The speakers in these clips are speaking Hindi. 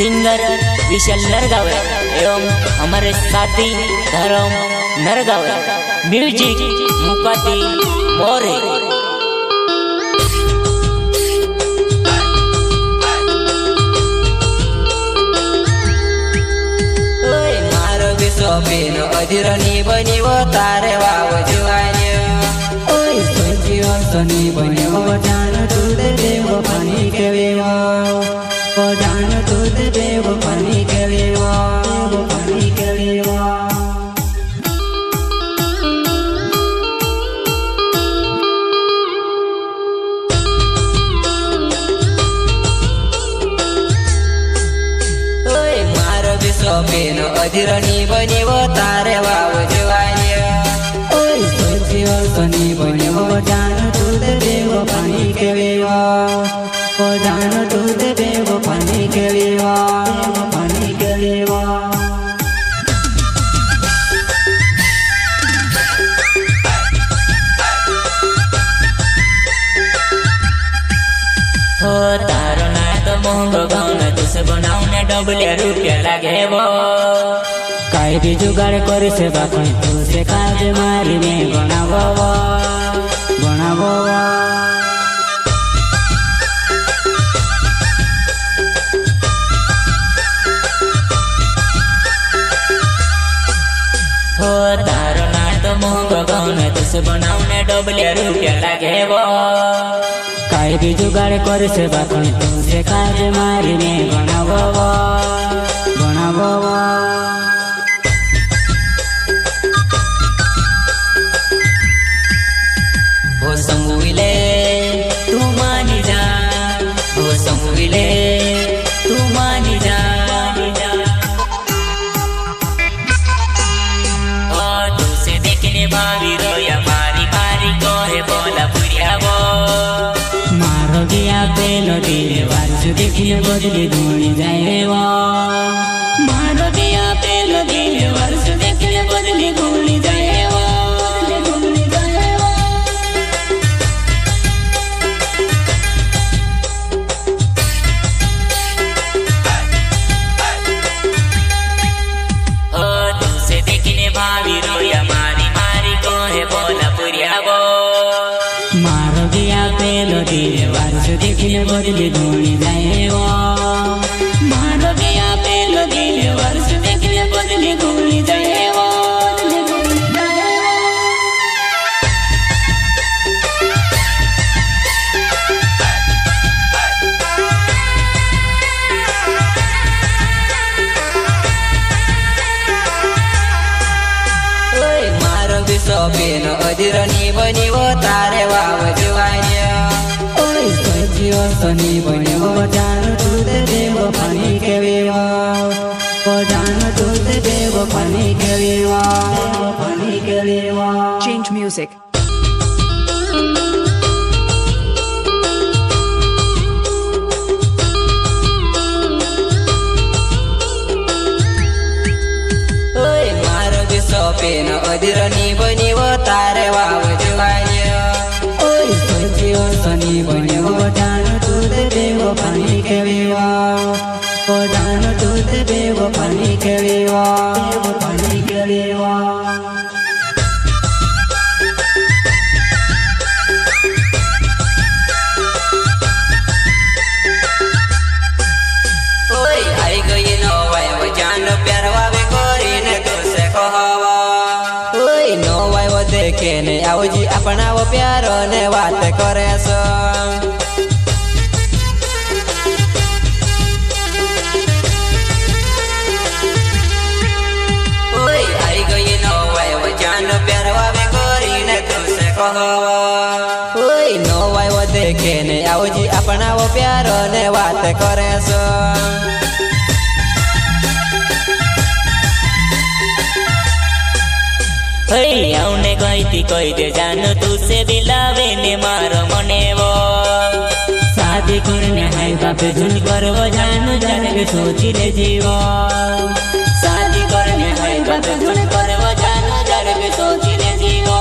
सिंगर विशाल नरगावे एवं हमारे साथी धर्म नरगावे, म्यूजिक मुकाती मोरे। मारो विश्वबीन अधीरनी बनी वो तारे वाव जुवान्य सनी बनी वो जान तुद देव पानी के वेवा वो जान तुद देव पानी के वेवा पानी के वेवा। मारो विश्वबीन अधीरनी बनी वो तारे वाव जुवान्य सनी बनी वो जान तुद देव पानी के वेवा वो जान तुद देव पानी के वेवा पानी के वेवा। हो तारो ना तो मोहंगो गाउन तुसे बनाउने डबले रुपया लागे वो काई भी जुगाड़ कर से बापन तुसे काज मारी में बनावो बनावो। हो तारो ना तो मोहंगो गाउन तुसे बनाउने डबले रुपया लागे वो काई भी जुगाड़ कर से बापन तुसे काज मारी में बनावो बनावो। वो संगुले तू मानी जा, वो संगुले तू मानी जा। ओ तुसे देखने भाभी रोया मारी मारी कोहे बोला पुरिया वो मारो गया पेलो दिल वारिस देखने बदली धोनी जाए वो मारो गया पेलो दिल वारिस देखने बदली धोनी जाए वो धोनी जाए वो। ओ तुसे देखने भाभी रोया मारी मारी कोहे बोला पुरिया वो मारो गया पेलो दिल वारिस देखने बदली धोनी जाए वो मारो गया पेलो दिल वारिस देखने बदली धोनी जाए वो धोनी जाए वो। मारो विश्वबीन अधीरनी बनी वो तारे वाव जुवान्य सनी बनी वो जान तुद देव पानी के वेवा वो जान तुद देव पानी के वेवा पानी के वेवा। Change music. मारो विश्वबीन अधीरनी बनी वो तारे वाव जुवान्य सनी बनी वो जान तुद देव पानी के वेवा वो जान तुद देव पानी के वेवा पानी के वेवा। आई गई नो वाय वो जान प्यार वावे कोरी ने तुसे कहवा नो वाय वो देखे ने आओ जी अपना वो प्यारो ने बात करे सो। आई गई नो वाय वो जान प्यार वावे कोरी ने तुसे कहवा नो वाय वो देखे ने आओ जी अपना वो प्यारो ने बात करे सो। आउने गई कही दे जानो तुसे दिलावे ने मारो मने वो शादी करने है बापे धुन कर वो जानो जाने के सोची ले जीवो शादी करने है बापे धुन कर वो जानो जाने के सोची ले जीवो।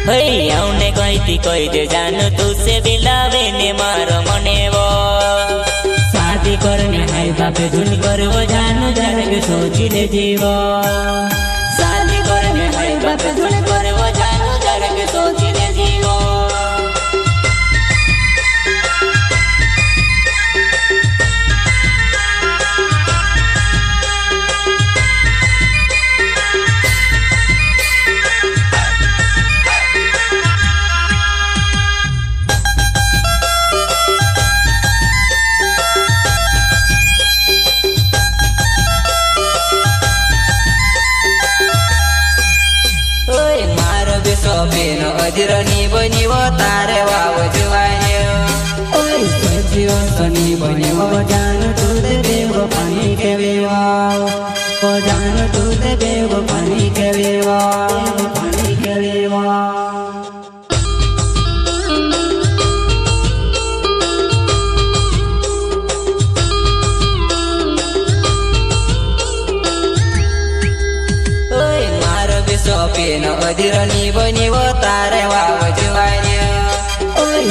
આવને કહીતી કહી દે જાનો તુસે બિલાવે ને મારો મને वो शादी करने हाय बापे धुन करवो जानो जरा के सोची ले जीवो शादी करने हाय बापे धुन करवो जानो जरा के सोची ले जीवो બેનો અજરની બનીવો તારે વાવ જવાય સજીવો સની બનીવો જાન તું દેવ પાણી કેવેવા જાન તું દેવ પાણી કેવેવા પાણી કેવેવા સોપીનો અધીરની બનીવો તારે વાવ જવાય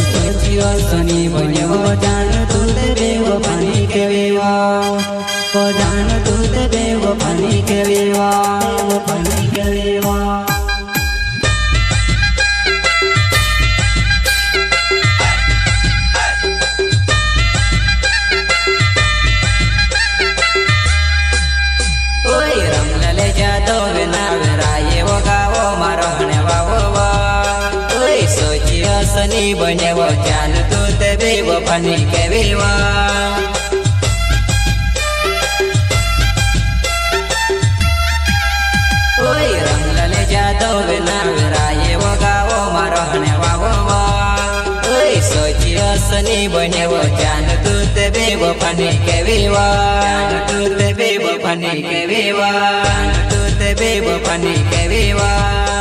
સજીવો સની બનીવો જાન તું દેવ પાણી કેવેવા જાન તું દેવ પાણી કેવેવા પાણી કેવેવા સની બનેવો જાન તું તે બેવ પાણી કેવેવા ઓય રંગલાલે જાદવ નામ રાયે વગાવો મારો હણે વાવો ઓય સોચી સની બનેવો જાન તું તે બેવ પાણી કેવેવા જાન તું તે બેવ પાણી કેવેવા તું તે બેવ પાણી કેવેવા